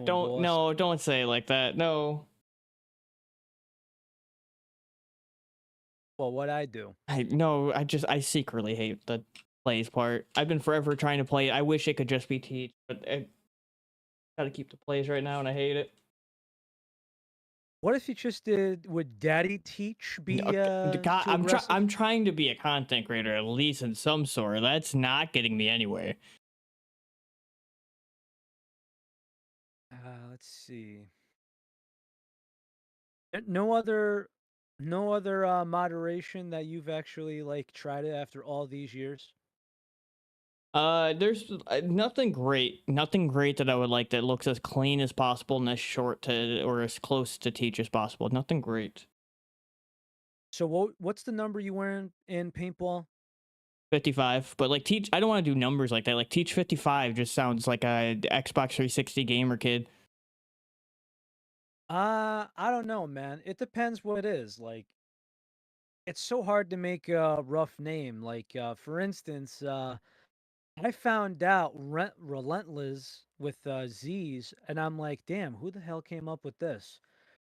don't boss. no, don't say it like that. No. Well, what I do? I secretly hate the plays part. I've been forever trying to play it. I wish it could just be teach, but I gotta keep the plays right now, and I hate it. What if you just did would Daddy Teach No, be, God, too aggressive? I'm trying to be a content creator at least in some sort. That's not getting me anywhere. Let's see. No other moderation that you've actually, like, tried it after all these years? There's nothing great that I would like that looks as clean as possible and as short to or as close to teach as possible. Nothing great. So what's the number you were in paintball? 55, but like teach, I don't want to do numbers like that. Like teach 55 just sounds like a Xbox 360 gamer kid. I don't know, man. It depends what it is. Like, it's so hard to make a rough name. Like, for instance, I found out Relentless with Z's, and I'm like, damn, who the hell came up with this?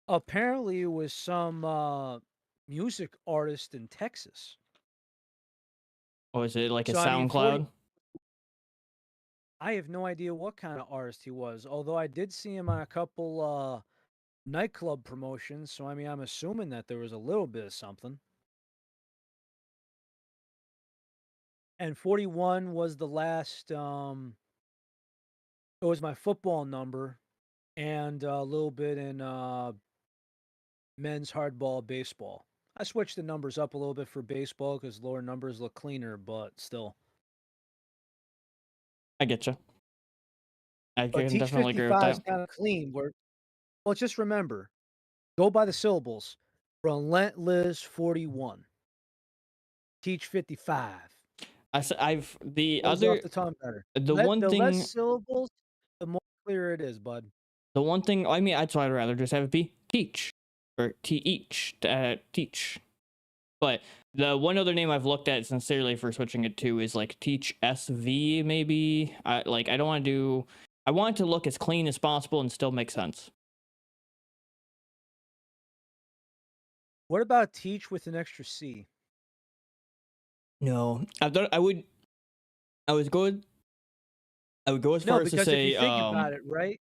Apparently, it was some music artist in Texas. Or is it like a So, I mean, 40, SoundCloud? I have no idea what kind of artist he was, although I did see him on a couple nightclub promotions. So, I mean, I'm assuming that there was a little bit of something. And 41 was the last, it was my football number and a little bit in men's hardball baseball. I switched the numbers up a little bit for baseball because lower numbers look cleaner, but still. I get you. I But can Teach definitely agree with 55 is that. kind of clean. Well, just remember, go by the syllables. Relentless 41. Teach 55. I've the Rolls off other the tongue better. the one The less thing syllables, the more clear it is, bud. I mean, I'd rather just have it be teach or teach. But the one other name I've looked at sincerely for switching it to is like Teach SV, maybe. I don't want to do. I want it to look as clean as possible and still make sense. What about teach with an extra C? No, I thought I would. I was good. I would go as No, far as to because if you say, think about it, right?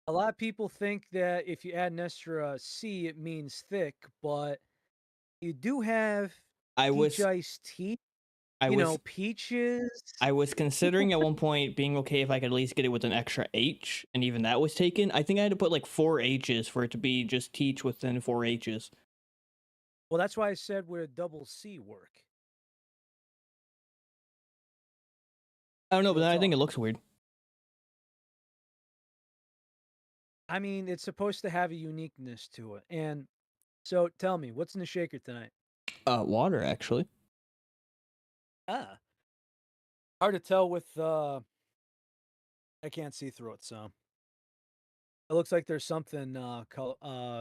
A lot of people think that if you add an extra C, it means thick, but you do have I peach was, iced tea, I was, peaches. I was considering at one point being okay if I could at least get it with an extra H, and even that was taken. I think I had to put like 4 H's for it to be just teach within 4 H's. Well, that's why I said would a double C work? I don't know, but Real then I think it talk. looks weird. I mean, it's supposed to have a uniqueness to it. And so tell me, what's in the shaker tonight? Water actually. Ah, hard to tell with I can't see through it, so it looks like there's something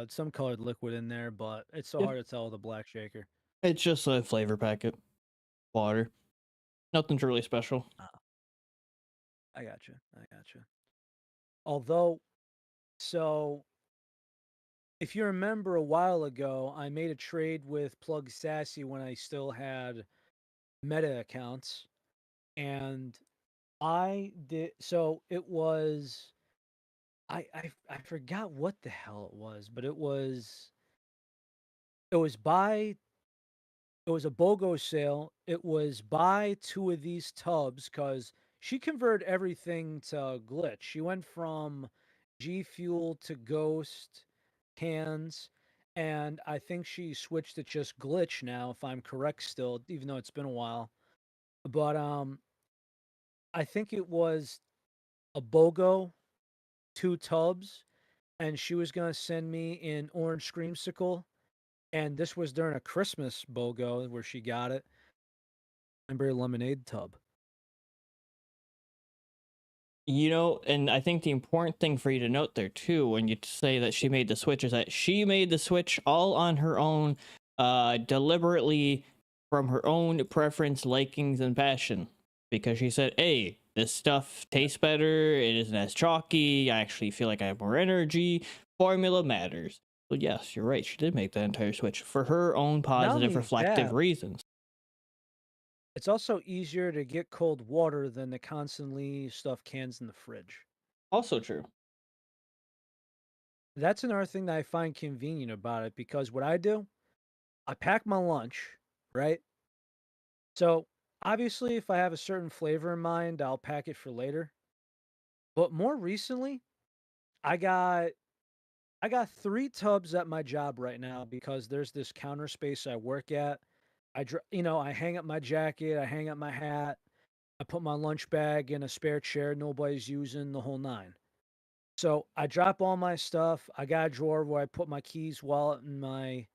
some colored liquid in there, but it's so Yeah, hard to tell with a black shaker. it's just a flavor packet. Water. Nothing's really special. Ah, I gotcha. I gotcha. Although, so if you remember a while ago, I made a trade with Plug Sassy when I still had Meta accounts, and I did so it was I forgot what the hell it was, but it was buy it was a BOGO sale. It was buy 2 of these tubs because she converted everything to Glitch. She went from G Fuel to Ghost cans, and I think she switched to just Glitch now, if I'm correct still, even though it's been a while. But, I think it was a BOGO, 2 tubs, and she was gonna send me an orange Screamsicle, and this was during a Christmas BOGO where she got it. Cranberry lemonade tub. You know, and I think the important thing for you to note there too, when you say that she made the switch, is that she made the switch all on her own, deliberately from her own preference, likings, and passion. Because she said, "Hey, this stuff tastes better. It isn't as chalky. I actually feel like I have more energy. Formula matters. But yes, you're right. She did make that entire switch for her own Not positive, only reflective that, reasons. it's also easier to get cold water than to constantly stuff cans in the fridge. Also true. That's another thing that I find convenient about it because what I do, I pack my lunch, right? So obviously, if I have a certain flavor in mind, I'll pack it for later. But more recently, I got I got 3 tubs at my job right now because there's this counter space I work at. I hang up my jacket, I hang up my hat, I put my lunch bag in a spare chair nobody's using, the whole 9. So, I drop all my stuff. I got a drawer where I put my keys, wallet, and my,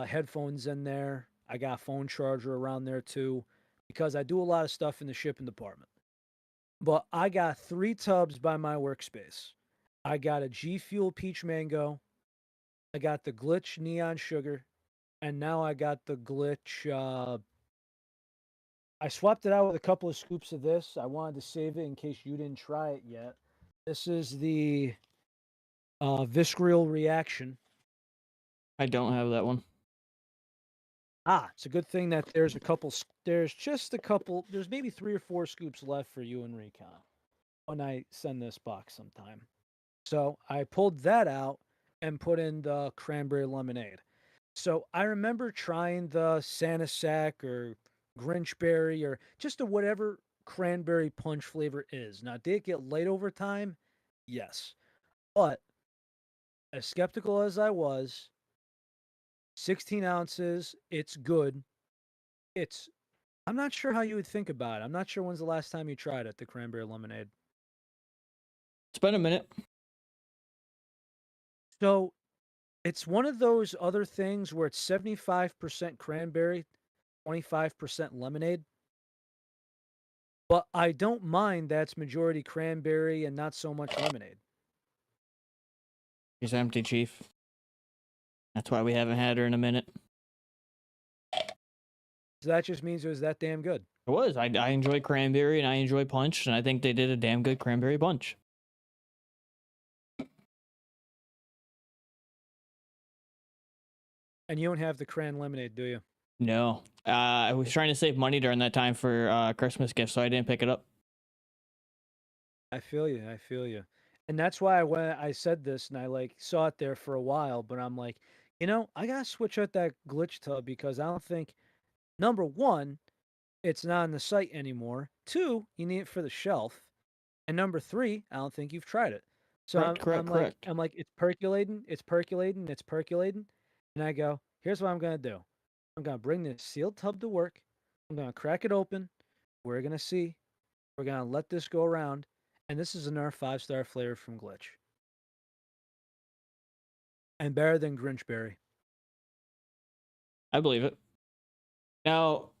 headphones in there. I got a phone charger around there too because I do a lot of stuff in the shipping department. But I got 3 tubs by my workspace. I got a G Fuel Peach Mango, I got the Glitch Neon Sugar, and now I got the Glitch, I swapped it out with a couple of scoops of this. I wanted to save it in case you didn't try it yet. This is the, Visceral Reaction. I don't have that one. It's a good thing that there's maybe 3 or 4 scoops left for you and Recon when I send this box sometime. So I pulled that out and put in the cranberry lemonade. So I remember trying the Santa Sack or Grinch Berry or just a whatever cranberry punch flavor is. Now, did it get light over time? Yes. But as skeptical as I was, 16 ounces, it's good. It's, I'm not sure how you would think about it. I'm not sure when's the last time you tried it, the cranberry lemonade. It's been a minute. So it's one of those other things where it's 75% cranberry, 25% lemonade. But I don't mind that's majority cranberry and not so much lemonade. She's empty, Chief. That's why we haven't had her in a minute. So that just means it was that damn good. It was. I enjoy cranberry and I enjoy punch, and I think they did a damn good cranberry punch. And you don't have the cran lemonade, do you? No. I was trying to save money during that time for Christmas gifts, so I didn't pick it up. I feel you. I feel you. And that's why when I said this and I like saw it there for a while, but I'm like, I gotta switch out that glitch tub because I don't think number one, it's not on the site anymore. 2, you need it for the shelf. And number 3, I don't think you've tried it. So Correct, correct, correct. I'm like, it's percolating, it's percolating, it's percolating. And I go, here's what I'm gonna do. I'm gonna bring this sealed tub to work. I'm gonna crack it open. We're gonna see. We're gonna let this go around. And this is another 5-star flavor from Glitch. And better than Grinch Berry. I believe it. Now,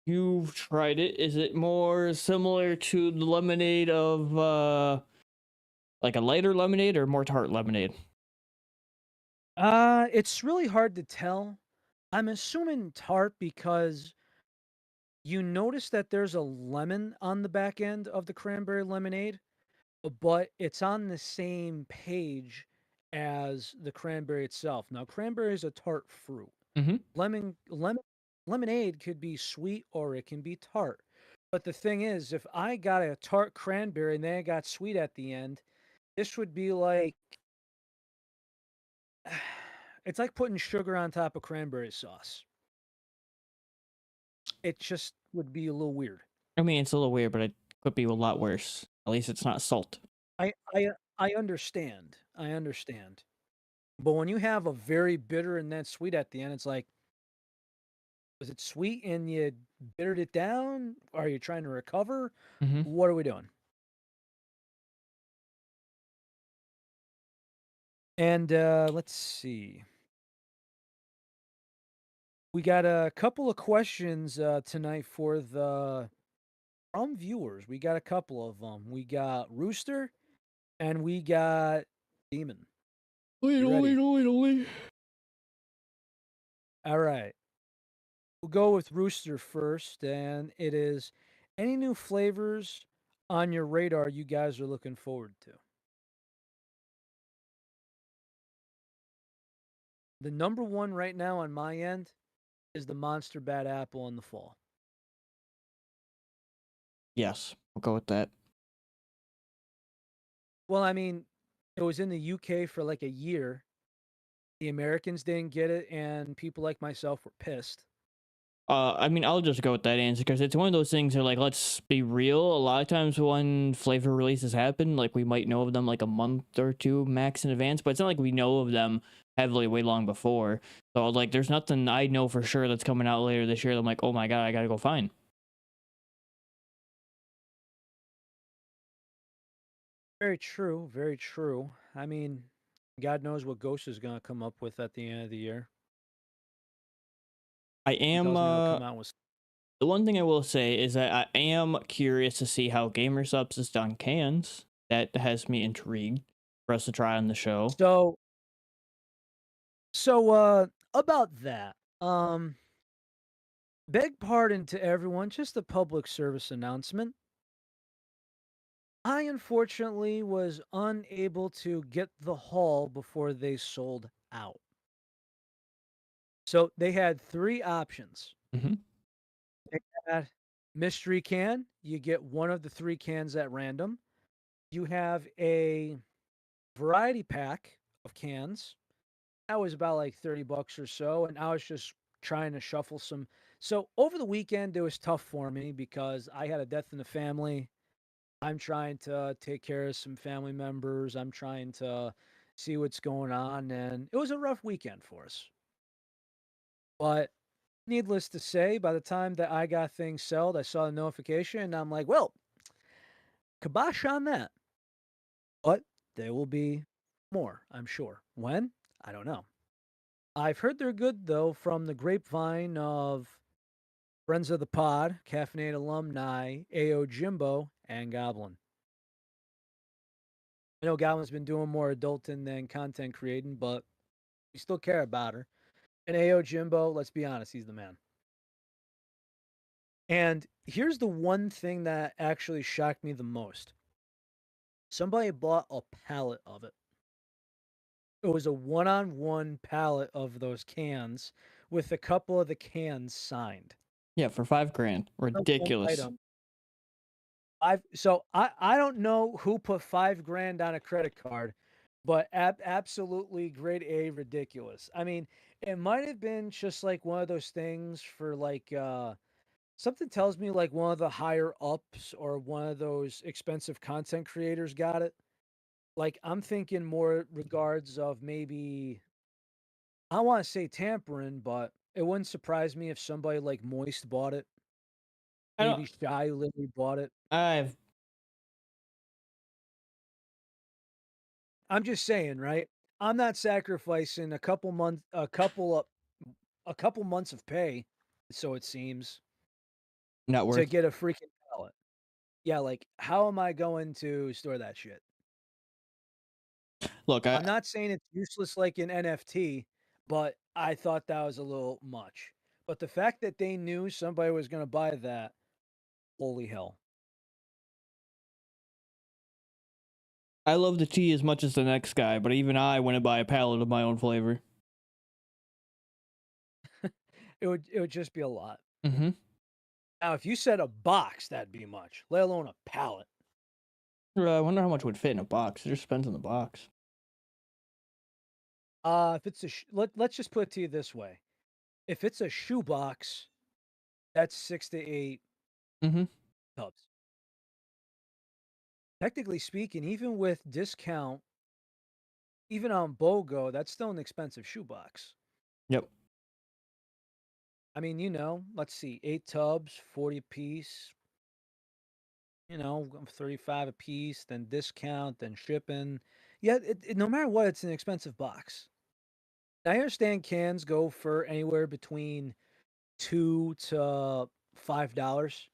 you've tried it. Is it more similar to the lemonade of like a lighter lemonade or more tart lemonade? It's really hard to tell. I'm assuming tart because you notice that there's a lemon on the back end of the cranberry lemonade, but it's on the same page as the cranberry itself. Now, cranberry is a tart fruit. Mm-hmm. Lemonade could be sweet or it can be tart. But the thing is, if I got a tart cranberry and then I got sweet at the end, this would be like it's like putting sugar on top of cranberry sauce. It just would be a little weird. I mean, it's a little weird, but it could be a lot worse. At least it's not salt. I understand. I understand. But when you have a very bitter and then sweet at the end, it's like, was it sweet and you bittered it down? Are you trying to recover? Mm-hmm. What are we doing? And let's see. We got a couple of questions tonight from viewers. We got a couple of them. We got Rooster and we got Demon. Wait. All right. We'll go with Rooster first, and it is any new flavors on your radar you guys are looking forward to? The number one right now on my end is the Monster Bad Apple in the fall. Yes, we'll go with that. Well, I mean, it was in the UK for like a year. The Americans didn't get it, and people like myself were pissed. I mean, I'll just go with that answer because it's one of those things where, like, let's be real. A lot of times when flavor releases happen, like, we might know of them like a month or two max in advance, but it's not like we know of them heavily way long before. So, like, there's nothing I know for sure that's coming out later this year that I'm like, oh my god, I gotta go find. Very true. Very true. I mean, God knows what Ghost is going to come up with at the end of the year. I He am, tells me he'll come out with. the one thing I will say is that I am curious to see how GamerSubs has done cans. That has me intrigued for us to try on the show. So, about that. Beg pardon to everyone, just a public service announcement. I unfortunately was unable to get the haul before they sold out. So they had 3 options. Hmm. They had mystery can, you get one of the 3 cans at random. You have a variety pack of cans. That was about like 30 bucks or so, and I was just trying to shuffle some. So over the weekend, it was tough for me because I had a death in the family. I'm trying to take care of some family members. I'm trying to see what's going on, and it was a rough weekend for us. But needless to say, by the time that I got things sold, I saw the notification, and I'm like, well, kibosh on that. But there will be more, I'm sure. When? I don't know. I've heard they're good though from the grapevine of friends of the pod, Caffeinated alumni, AO Jimbo, and Goblin. I know Goblin's been doing more adulting than content creating, but we still care about her. And AO Jimbo, let's be honest, he's the man. And here's the one thing that actually shocked me the most. Somebody bought a pallet of it. It was a one-on-one pallet of those cans with a couple of the cans signed. Yeah, for $5,000. One Ridiculous. item. I don't know who put 5 grand on a credit card, but absolutely grade A ridiculous. I mean, it might have been just like one of those things for like something tells me like one of the higher ups or one of those expensive content creators got it. Like I'm thinking more regards of maybe I don't want to say tampering, but it wouldn't surprise me if somebody like Moist bought it. I don't. Maybe Shy Lily bought it. I've. I'm just saying, right? I'm not sacrificing a couple months of pay, so it seems, Not to worth. get a freaking pallet. Yeah, like how am I going to store that shit? Look, I'm not saying it's useless like an NFT, but I thought that was a little much. But the fact that they knew somebody was going to buy that, holy hell. I love the tea as much as the next guy, but even I wouldn't buy a pallet of my own flavor. It would just be a lot. Mm-hmm. Now, if you said a box, that'd be much, let alone a pallet. I wonder how much would fit in a box. It just depends on the box. If it's let's just put it to you this way. If it's a shoebox, that's 6 to 8 Mm-hmm. tubs. Technically speaking, even with discount, even on BOGO, that's still an expensive shoebox. Yep. I mean, let's see, 8 tubs, 40 a piece, 35 a piece, then discount, then shipping. Yeah, no matter what, it's an expensive box. I understand cans go for anywhere between $2 to $5.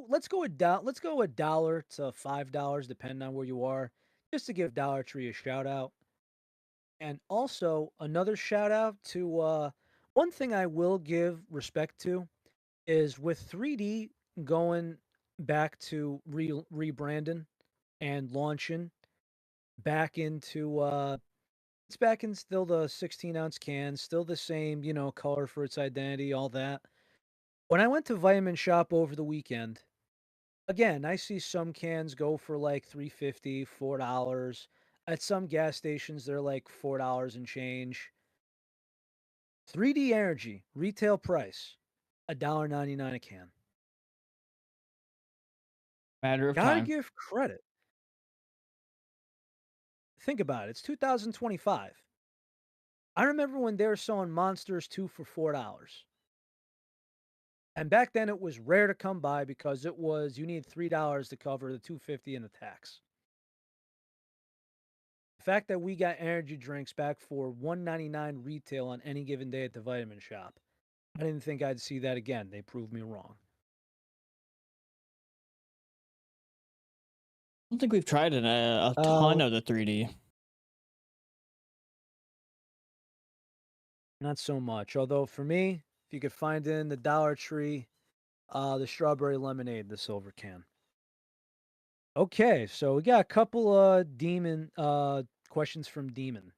Let's go $1 to $5, depending on where you are, just to give Dollar Tree a shout out. And also another shout out to one thing I will give respect to is with 3D going back to rebranding and launching back into it's back in still the 16-ounce can, still the same, color for its identity, all that. When I went to Vitamin Shop over the weekend, again, I see some cans go for like 3.50, $4. At some gas stations, they're like $4 and change. 3D Energy, retail price, $1.99 a can. Matter of Gotta time. give credit. Think about it. It's 2025. I remember when they were selling Monsters 2 for $4. And back then it was rare to come by because you need $3 to cover the 250 and the tax. The fact that we got energy drinks back for $1.99 retail on any given day at the Vitamin Shop, I didn't think I'd see that again. They proved me wrong. I don't think we've tried a ton Uh, of the 3D. Not so much. Although for me, if you could find it in the Dollar Tree, the strawberry lemonade, the silver can. Okay, so we got a couple demon questions from Demon.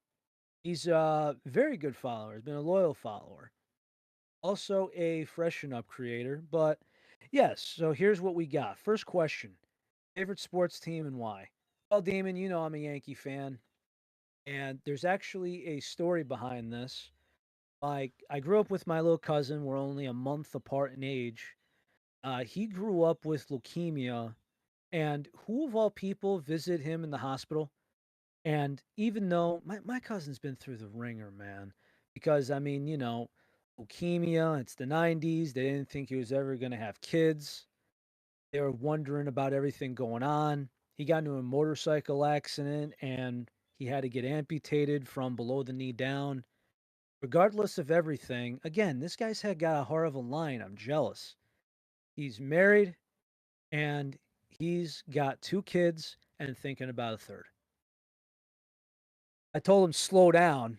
He's a very good follower. He's been a loyal follower. Also a freshen up creator. But yes, so here's what we got. First question. Favorite sports team and why? Well, Damon, you know I'm a Yankee fan. And there's actually a story behind this. Like, I grew up with my little cousin. We're only a month apart in age. He grew up with leukemia. And who of all people visited him in the hospital? And even though my cousin's been through the ringer, man, because I mean, leukemia, it's the 90s. They didn't think he was ever going to have kids. They were wondering about everything going on. He got into a motorcycle accident and he had to get amputated from below the knee down. Regardless of everything, again, this guy's had got a heart of a lion. I'm jealous. He's married and he's got 2 kids and thinking about a third. I told him slow down,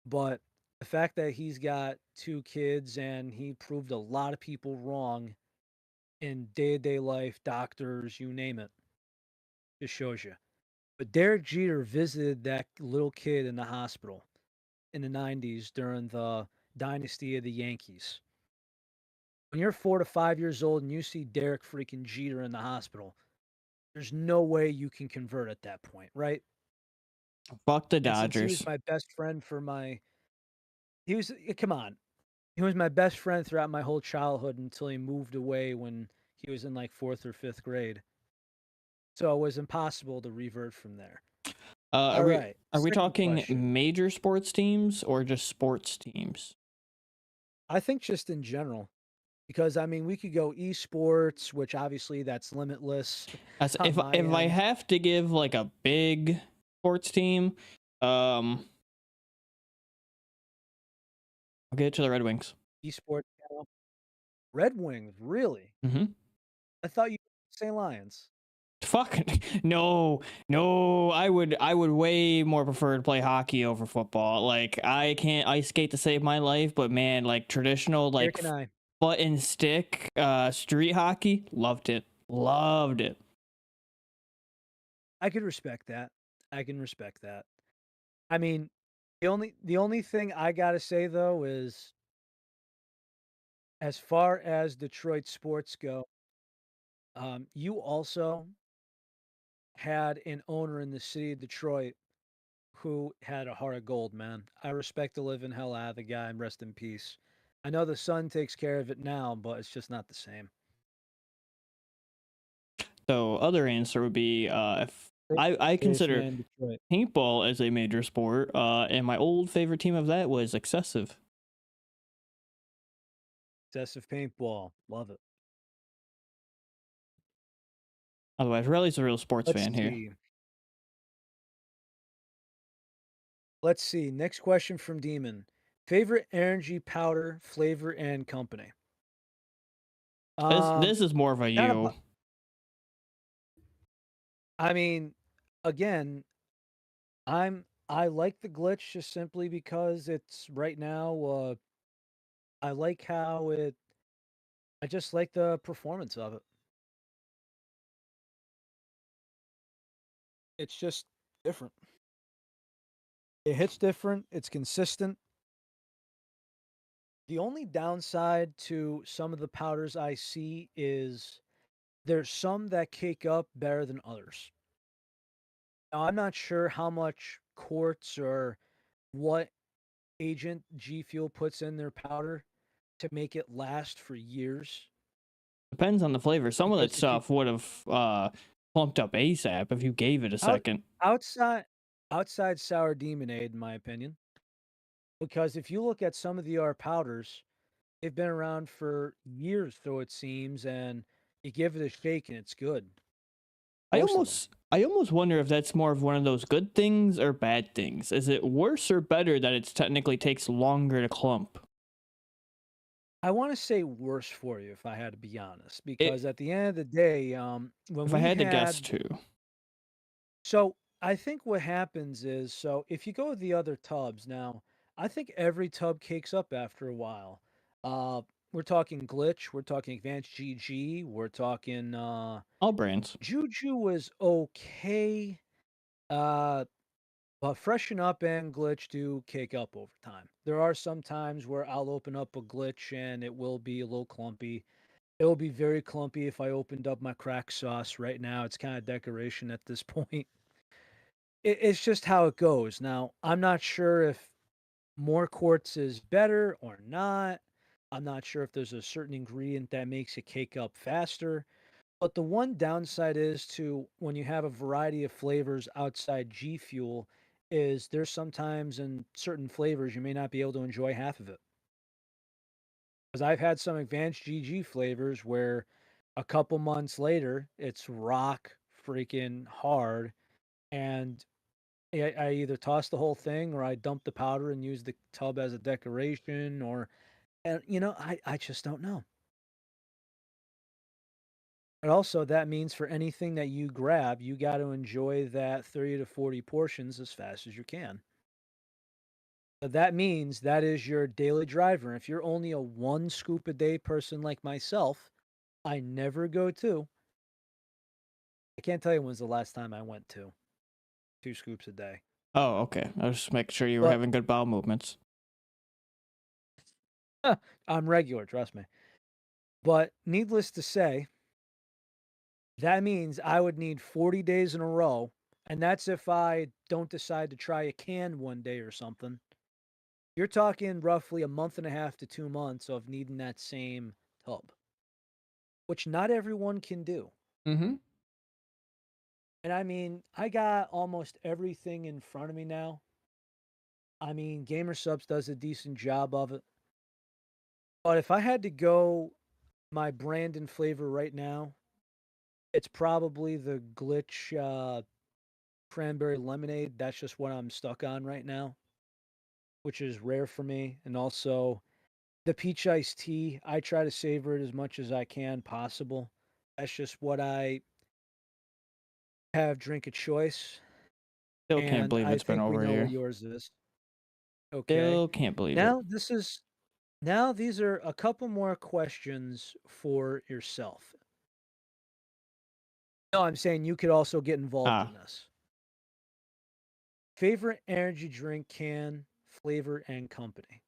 but the fact that he's got 2 kids and he proved a lot of people wrong in day-to-day life, doctors, you name it, just shows you. But Derek Jeter visited that little kid in the hospital in the 90s during the dynasty of the Yankees. When you're 4 to 5 years old and you see Derek freaking Jeter in the hospital, there's no way you can convert at that point, right? Fuck the And since he was Dodgers. my best friend he was, come on, he was my best friend throughout my whole childhood until he moved away when he was in like 4th or 5th grade. So it was impossible to revert from there. Are All we right. are we Second talking question. major sports teams or just sports teams? I think just in general, because I mean, we could go esports, which obviously that's limitless As on my if I end. have to give like a big sports team, I'll get it to the Red Wings. Esports channel. Red Wings, really? Mm-hmm. I thought you say Lions. Fuck no, no. I would way more prefer to play hockey over football. Like I can't ice skate to save my life, but man, like traditional Here like can I? foot and stick street hockey, loved it. Loved it. I could respect that. I can respect that. I mean, the only thing I gotta say though is as far as Detroit sports go, you also had an owner in the city of Detroit who had a heart of gold, man. I respect the living hell out of the guy and rest in peace. I know the son takes care of it now, but it's just not the same. So other answer would be if Safe I safe consider man, Detroit. paintball as a major sport, and my old favorite team of that was Excessive. Excessive paintball. Love it. Otherwise, Riley's a real sports Let's fan here. see. Let's see. Next question from Demon. Favorite energy powder, flavor, and company. This is more of a Kind you. of. I mean, again, I like the glitch just simply because it's right now. I like how it. I just like the performance of it. It's just different. It hits different. It's consistent. The only downside to some of the powders I see is there's some that cake up better than others. Now, I'm not sure how much quartz or what agent G Fuel puts in their powder to make it last for years. Depends on the flavor. Some of that Because if you stuff would have plumped up ASAP if you gave it a out second. outside outside sour demonade, in my opinion, because if you look at some of the R powders, they've been around for years, so it seems, and you give it a shake and it's good. Most of them. I almost wonder if that's more of one of those good things or bad things. Is it worse or better that it technically takes longer to clump? I want to say worse for you if I had to be honest, It because at the end of the day, when if I we had to guess had too. so I think what happens is so if you go with the other tubs now, I think every tub cakes up after a while. Uh, we're talking Glitch, we're talking Advanced GG, we're talking All brands. Juju was okay. Uh, but Freshen Up and Glitch do cake up over time. There are some times where I'll open up a Glitch and it will be a little clumpy. It will be very clumpy if I opened up my crack sauce right now. It's kind of decoration at this point. It's just how it goes. Now, I'm not sure if more quartz is better or not. I'm not sure if there's a certain ingredient that makes it cake up faster. But the one downside is to when you have a variety of flavors outside G Fuel is there's sometimes in certain flavors you may not be able to enjoy half of it. Because I've had some advanced GG flavors where a couple months later it's rock freaking hard, and I either toss the whole thing or I dump the powder and use the tub as a decoration, or and I just don't know. But also, that means for anything that you grab, you got to enjoy that 30 to 40 portions as fast as you can. But that means that is your daily driver. If you're only a one scoop a day person like myself, I never go to. I can't tell you when's the last time I went to 2 scoops a day. Oh, okay. I was just making sure you were But having good bowel movements. I'm regular, trust me. But needless to say, that means I would need 40 days in a row. And that's if I don't decide to try a can one day or something. You're talking roughly a month and a half to 2 months of needing that same tub, which not everyone can do. Mm-hmm. And I mean, I got almost everything in front of me now. I mean, Gamer Subs does a decent job of it. But if I had to go my brand and flavor right now, it's probably the Glitch cranberry lemonade. That's just what I'm stuck on right now, which is rare for me. And also the peach iced tea. I try to savor it as much as I can possible. That's just what I have drink of choice. Still can't And believe I it's been think we over a know what year. yours is. Okay. Still can't believe it. Now this is now these are a couple more questions for yourself. No, I'm saying you could also get involved in Ah, this. Favorite energy drink can, flavor, and company.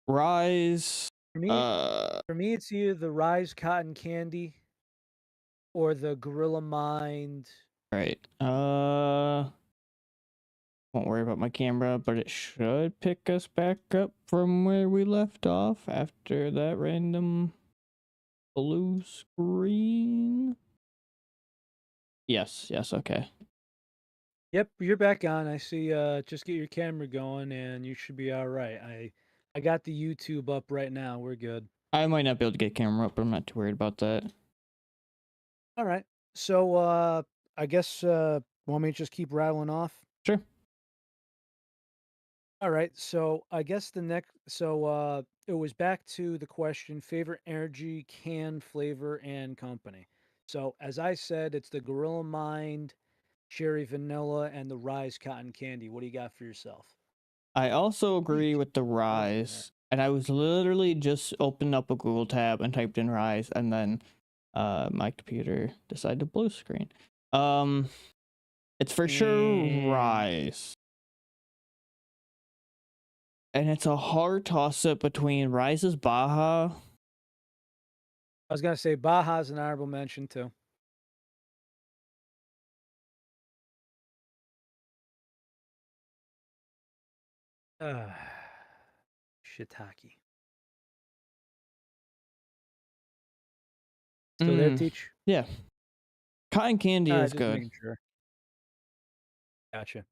Rise. For me, for me, it's either the Rise Cotton Candy or the Gorilla Mind. Right. Won't worry about my camera, but it should pick us back up from where we left off after that random blue screen. Yes, okay. Yep, you're back on. I see. Just get your camera going, and you should be all right. I got the YouTube up right now. We're good. I might not be able to get camera up, but I'm not too worried about that. All right. So, I guess want me to just keep rattling off? Sure. All right. So I guess the next. So it was back to the question: favorite energy, can, flavor, and company. So as I said, it's the Gorilla Mind, Cherry Vanilla, and the Rise Cotton Candy. What do you got for yourself? I also Oh, you agree with the put it in there. Rise. and I was literally just opened up a Google tab and typed in Rise, and then my computer decided to blue screen. It's for sure And Rise. And it's a hard toss up between Rise's Baja. I was gonna say Baja's an honorable mention too. Uh, Shiitake. Still there, Teach? Yeah. Cotton candy is Just good. making sure. Gotcha.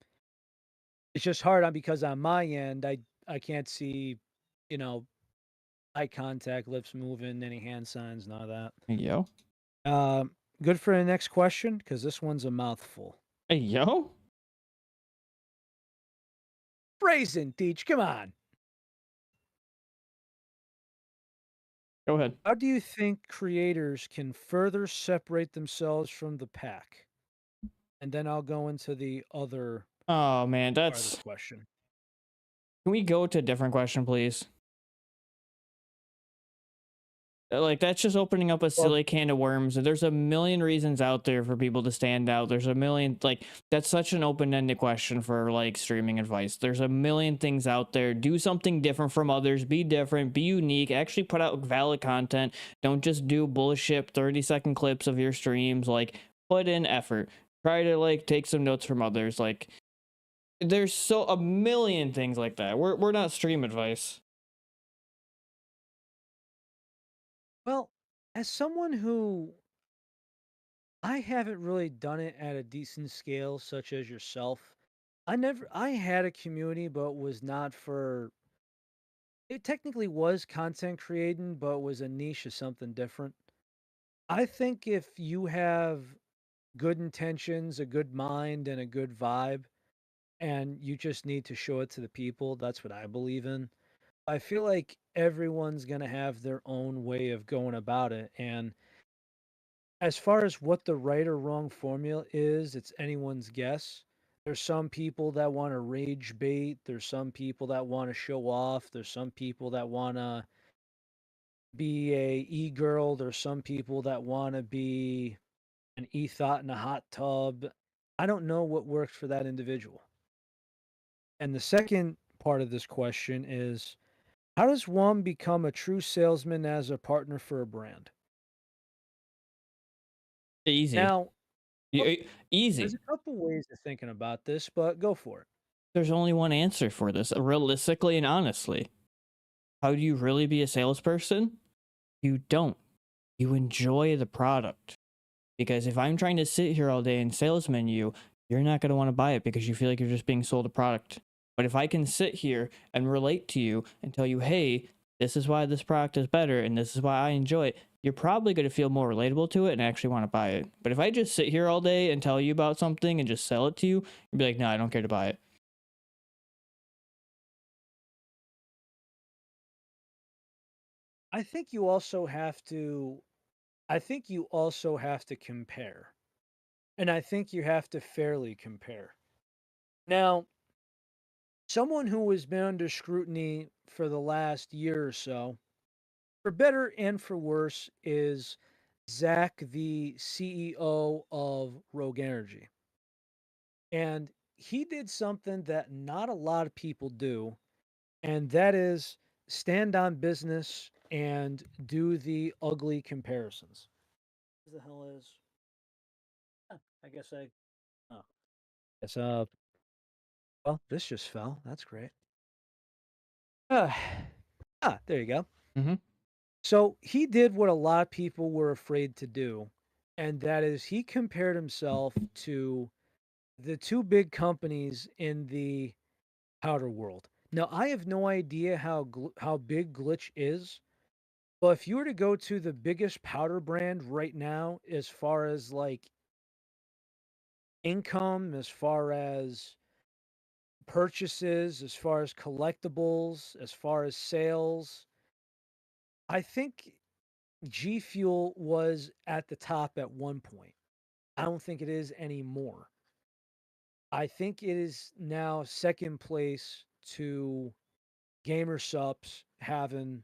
It's just hard on because on my end, I can't see, you know, eye contact, lips moving, any hand signs, none of that. Hey, yo. Good for the next question because this one's a mouthful. Hey, yo. Phrasing, Teach, come on. Go ahead. How do you think creators can further separate themselves from the pack? And then I'll go into the other Oh, man. part of the That's. question. Can we go to a different question, please? Like, that's just opening up a silly can of worms. There's a million reasons out there for people to stand out. There's a million, like, that's such an open-ended question for, like, streaming advice. There's a million things out there. Do something different from others. Be different. Be unique. Actually put out valid content. Don't just do bullshit 30-second clips of your streams. Like, put in effort. Try to, like, take some notes from others. Like, there's so a million things like that. We're not stream advice. Well, as someone who I haven't really done it at a decent scale, such as yourself. I had a community, but was not for, it technically was content creating, but was a niche of something different. I think if you have good intentions, a good mind, and a good vibe, and you just need to show it to the people, that's what I believe in. I feel like everyone's going to have their own way of going about it. And as far as what the right or wrong formula is, it's anyone's guess. There's some people that want to rage bait. There's some people that want to show off. There's some people that want to be a e-girl. There's some people that want to be an e-thought in a hot tub. I don't know what works for that individual. And the second part of this question is, how does one become a true salesman as a partner for a brand? Easy. Now, Easy. there's a couple ways of thinking about this, but go for it. There's only one answer for this, realistically and honestly. How do you really be a salesperson? You don't. You enjoy the product. Because if I'm trying to sit here all day and salesman you, you're not going to want to buy it because you feel like you're just being sold a product. But if I can sit here and relate to you and tell you, hey, this is why this product is better and this is why I enjoy it, you're probably going to feel more relatable to it and actually want to buy it. But if I just sit here all day and tell you about something and just sell it to you, you'd be like, no, I don't care to buy it. I think you also have to I think you also have to compare. And I think you have to fairly compare. Now, someone who has been under scrutiny for the last year or so, for better and for worse, is Zach, the CEO of Rogue Energy. And he did something that not a lot of people do, and that is stand on business and do the ugly comparisons. What the hell is? I guess I. Oh, guess well, this just fell. That's great. Uh, there you go. Mm-hmm. So he did what a lot of people were afraid to do, and that is he compared himself to the two big companies in the powder world. Now, I have no idea how big Glitch is, but if you were to go to the biggest powder brand right now, as far as like income, as far as purchases, as far as collectibles, as far as sales, I think G Fuel was at the top at one point. I don't think it is anymore. I think it is now second place to Gamer Supps having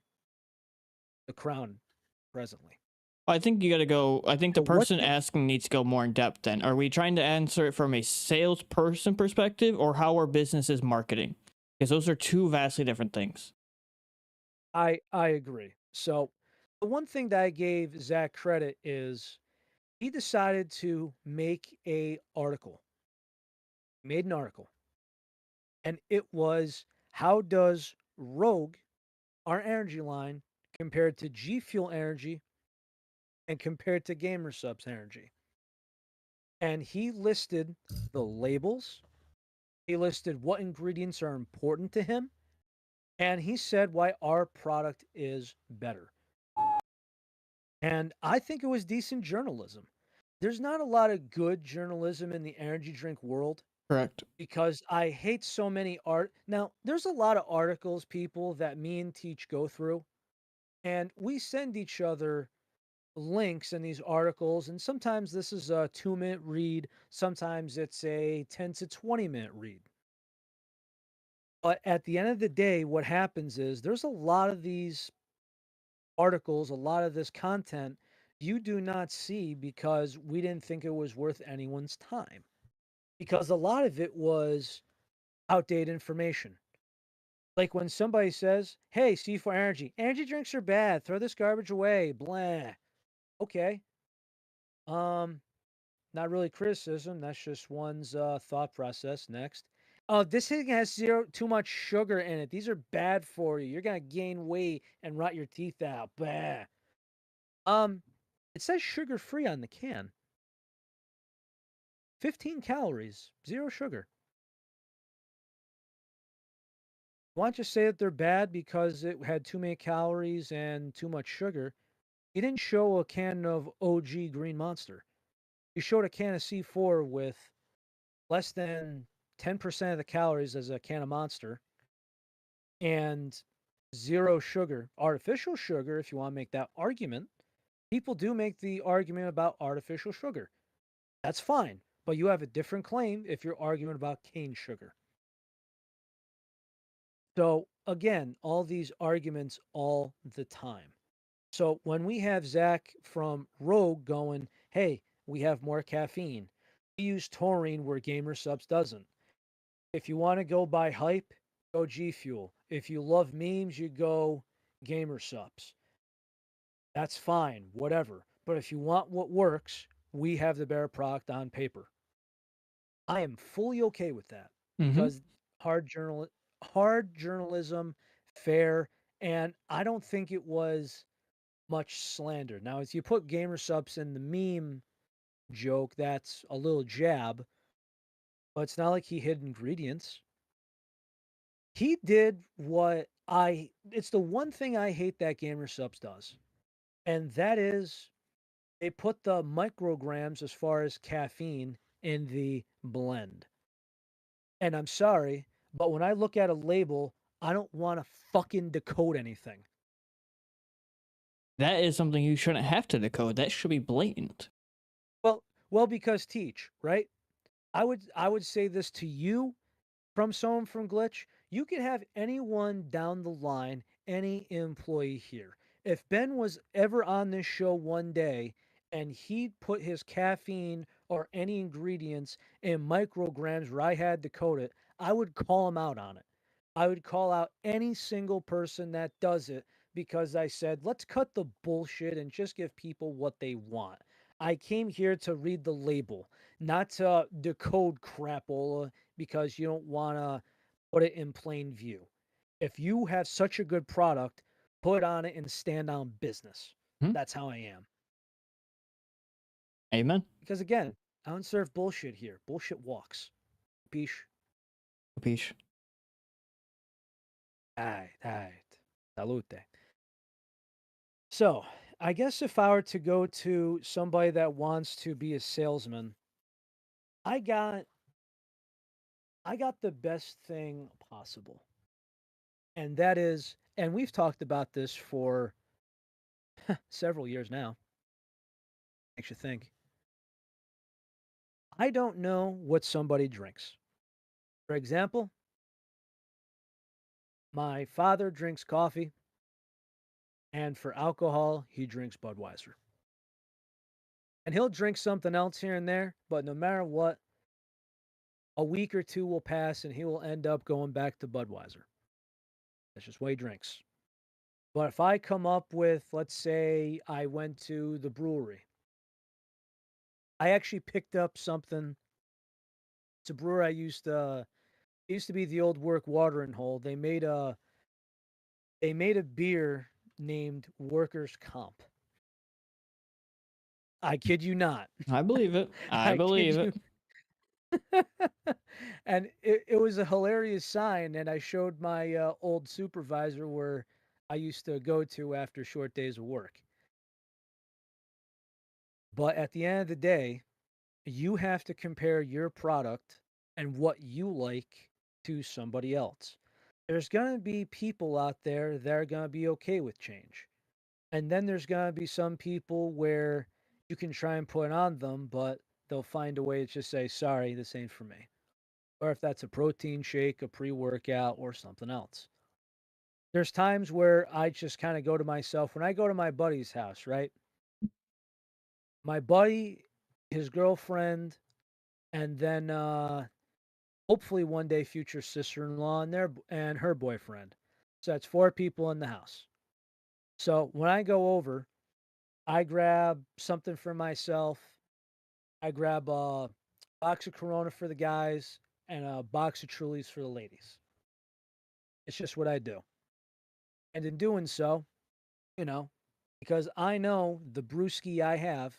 the crown presently. I think you got to go. I think the So what person the asking needs to go more in depth. Then, are we trying to answer it from a salesperson perspective, or how our business is marketing? Because those are two vastly different things. I agree. So the one thing that I gave Zach credit is he decided to make a article. He made an article, and it was how does Rogue, our energy line, compared to G Fuel Energy and compared to Gamer Subs Energy. And he listed the labels, he listed what ingredients are important to him, and he said why our product is better. And I think it was decent journalism. There's not a lot of good journalism in the energy drink world Correct. because I hate so many art. Now, there's a lot of articles, people, that me and Teach go through, and we send each other links in these articles. And sometimes this is a 2-minute read, sometimes it's a 10 to 20-minute read. But at the end of the day, what happens is there's a lot of these articles, a lot of this content you do not see because we didn't think it was worth anyone's time. Because a lot of it was outdated information. Like when somebody says, "Hey, C4 energy drinks are bad. Throw this garbage away." Blah. Okay. Um, Not really criticism. That's just one's thought process. Next. Oh, this thing has too much sugar in it. These are bad for you. You're gonna gain weight and rot your teeth out. Blah. Um, it says sugar free on the can. 15 calories, zero sugar. Why don't you say that they're bad because it had too many calories and too much sugar? You didn't show a can of OG Green Monster. You showed a can of C4 with less than 10% of the calories as a can of Monster and zero sugar. Artificial sugar, if you want to make that argument. People do make the argument about artificial sugar. That's fine, but you have a different claim if you're arguing about cane sugar. So, again, all these arguments all the time. So, when we have Zach from Rogue going, hey, we have more caffeine, we use taurine where Gamer Subs doesn't. If you want to go by hype, go G Fuel. If you love memes, you go Gamer Subs. That's fine, whatever. But if you want what works, we have the better product on paper. I am fully okay with that Mm-hmm. because hard journalism, fair, and I don't think it was much slander. Now, as you put Gamer Subs in the meme joke, that's a little jab, but it's not like he hid ingredients. He did what it's the one thing I hate that Gamer Subs does, and that is they put the micrograms as far as caffeine in the blend. And I'm sorry, but when I look at a label, I don't want to fucking decode anything. That is something you shouldn't have to decode. That should be blatant. Well, because Teach, right? I would say this to you from someone from Glitch. You could have anyone down the line, any employee here. If Ben was ever on this show one day and he put his caffeine or any ingredients in micrograms where I had to code it, I would call him out on it. I would call out any single person that does it because I said, let's cut the bullshit and just give people what they want. I came here to read the label, not to decode crapola because you don't want to put it in plain view. If you have such a good product, put on it and stand on business. Hmm? That's how I am. Amen. Because again, I don't serve bullshit here. Bullshit walks. Peace. Capiche. Right. Salute. So, I guess if I were to go to somebody that wants to be a salesman, I got the best thing possible. And that is, and we've talked about this for several years now. Makes you think. I don't know what somebody drinks. For example, my father drinks coffee. And for alcohol, he drinks Budweiser. And he'll drink something else here and there, but no matter what, a week or two will pass and he will end up going back to Budweiser. That's just what he drinks. But if I come up with, let's say I went to the brewery, I actually picked up something. It's a brewery it used to be the old Work Watering Hole. They made a beer named Workers' Comp. I kid you not. I believe it. I I kid believe you. it. And it was a hilarious sign. And I showed my old supervisor where I used to go to after short days of work. But at the end of the day, you have to compare your product and what you like to somebody else. There's going to be people out there that are going to be okay with change. And then there's going to be some people where you can try and put on them, but they'll find a way to just say, sorry, this ain't for me. Or if that's a protein shake, a pre workout, or something else. There's times where I just kind of go to myself when I go to my buddy's house, right? My buddy, his girlfriend, and then hopefully one day future sister-in-law and her boyfriend. So that's 4 people in the house. So when I go over, I grab something for myself. I grab a box of Corona for the guys and a box of Trulies for the ladies. It's just what I do. And in doing so, you know, because I know the brewski I have,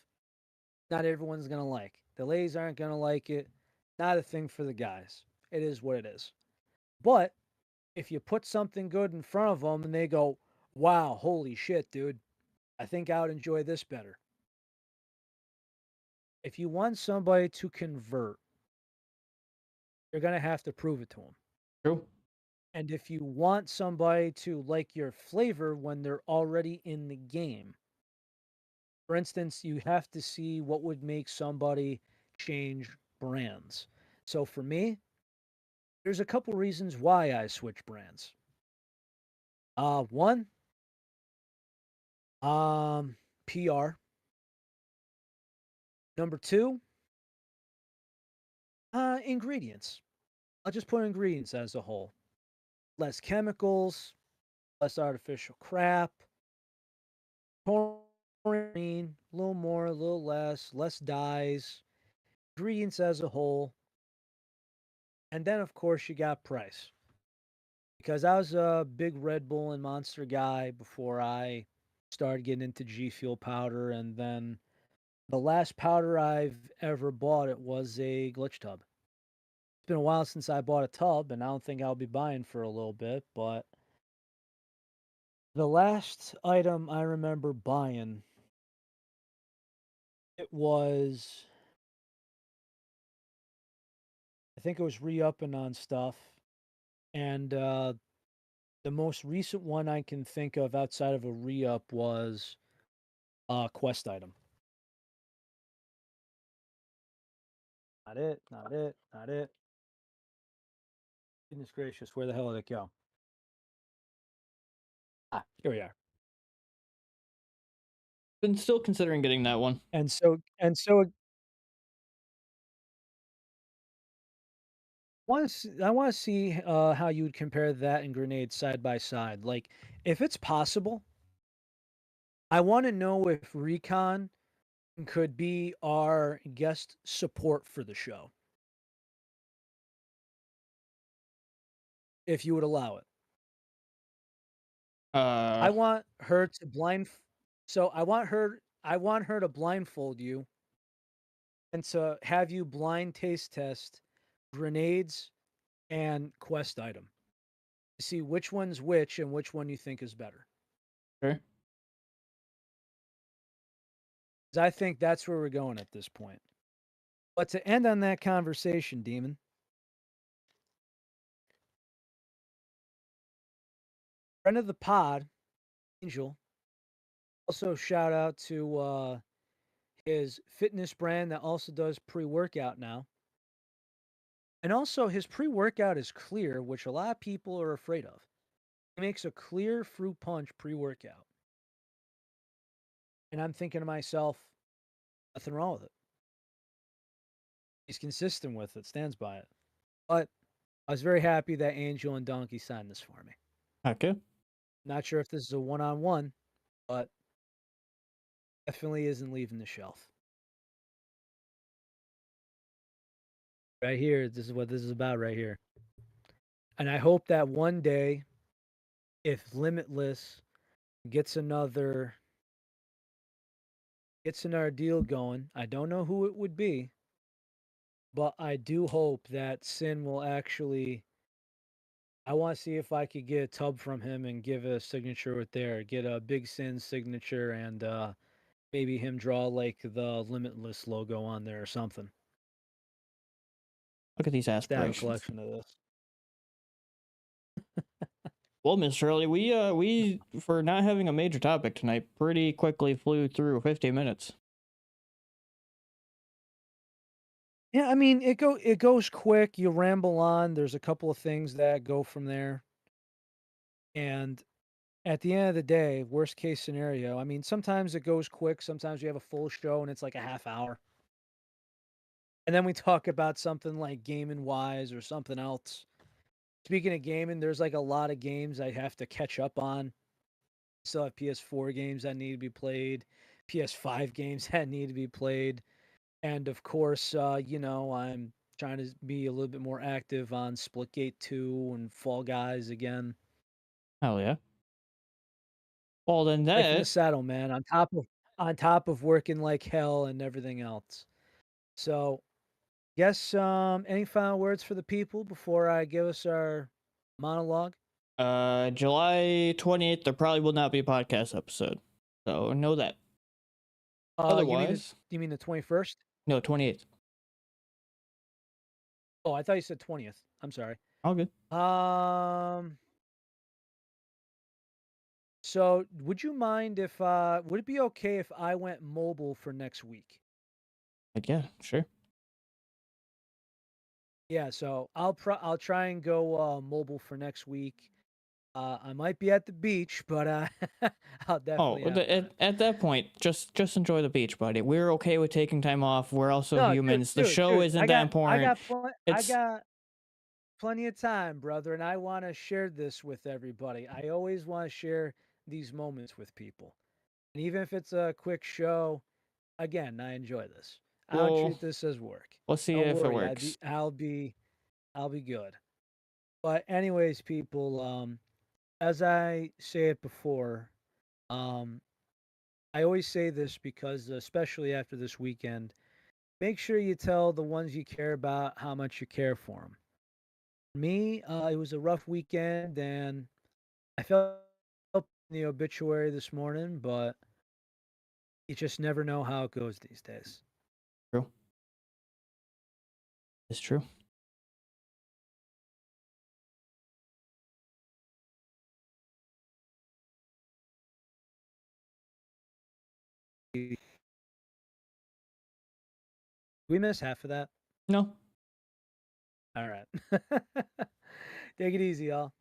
not everyone's going to like. The ladies aren't going to like it. Not a thing for the guys. It is what it is. But if you put something good in front of them and they go, wow, holy shit, dude, I think I would enjoy this better. If you want somebody to convert, you're going to have to prove it to them. True. And if you want somebody to like your flavor when they're already in the game, for instance, you have to see what would make somebody change brands. So for me, there's a couple reasons why I switch brands. One, PR. Number two, ingredients. I'll just put ingredients as a whole. Less chemicals, less artificial crap, chlorine, a little more, a little less dyes, ingredients as a whole. And then, of course, you got price. Because I was a big Red Bull and Monster guy before I started getting into G Fuel powder. And then the last powder I've ever bought it was a glitch tub. It's been a while since I bought a tub, and I don't think I'll be buying for a little bit. But the last item I remember buying, it was, I think it was re-upping on stuff. And the most recent one I can think of outside of a re-up was a quest item. Not it, not it, not it. Goodness gracious, where the hell did it go? Ah, here we are. Been still considering getting that one. And so I want to see how you would compare that and grenade side by side. Like, if it's possible, I want to know if Recon could be our guest support for the show, if you would allow it. I Uh, want her to blind. So I want her to blindfold you and to have you blind taste test grenades and quest item to see which one's which and which one you think is better. sure. 'Cause I think that's where we're going at this point. But to end on that conversation, Demon, friend of the pod, Angel, also shout out to his fitness brand that also does pre-workout now. And also his pre-workout is clear, which a lot of people are afraid of. He makes a clear fruit punch pre-workout. And I'm thinking to myself, nothing wrong with it. He's consistent with it, stands by it. But I was very happy that Angel and Donkey signed this for me. Okay. Not sure if this is a one-on-one, but definitely isn't leaving the shelf. Right here, this is what this is about right here. And I hope that one day, if Limitless gets another deal going, I don't know who it would be, but I do hope that Sin will actually. I want to see if I could get a tub from him and give a signature with there. Get a Big Sin signature and maybe him draw like the Limitless logo on there or something. Look at these To have a aspirations. collection of this. Well, Miss Shirley, we for not having a major topic tonight, pretty quickly flew through 50 minutes. Yeah, I mean it goes quick. You ramble on. There's a couple of things that go from there, and at the end of the day, worst case scenario. I mean, sometimes it goes quick. Sometimes you have a full show and it's like a half hour, and then we talk about something like Gaming Wise or something else. Speaking of gaming, there's like a lot of games I have to catch up on. Still have PS4 games that need to be played, PS5 games that need to be played, and of course, I'm trying to be a little bit more active on Splitgate 2 and Fall Guys again. Hell yeah. Well, then Life in the that saddle, man. On top of working like hell and everything else. So, guess any final words for the people before I give us our monologue? July 28th, there probably will not be a podcast episode. So know that. Otherwise, You mean the 21st? no, 28th. Oh, I thought you said 20th. I'm sorry. All good. So would you mind if would it be okay if I went mobile for next week? But yeah, sure. Yeah, so I'll try and go mobile for next week. I might be at the beach, but I'll Oh, definitely have fun. at that point, just enjoy the beach, buddy. We're okay with taking time off. We're also No, humans. The dude, show dude. isn't I that got I important. got pl- I It's got plenty of time, brother, and I want to share this with everybody. I always want to share these moments with people. And even if it's a quick show, again, I enjoy this. I don't well, treat this as work. let's see Don't if it worry, works. I'll be good. But anyways, people, as I say it before, um, I always say this because especially after this weekend, make sure you tell the ones you care about how much you care for them. For me, it was a rough weekend, and I felt in the obituary this morning, but you just never know how it goes these days. True. It's true. We missed half of that. No. All right. Take it easy, y'all.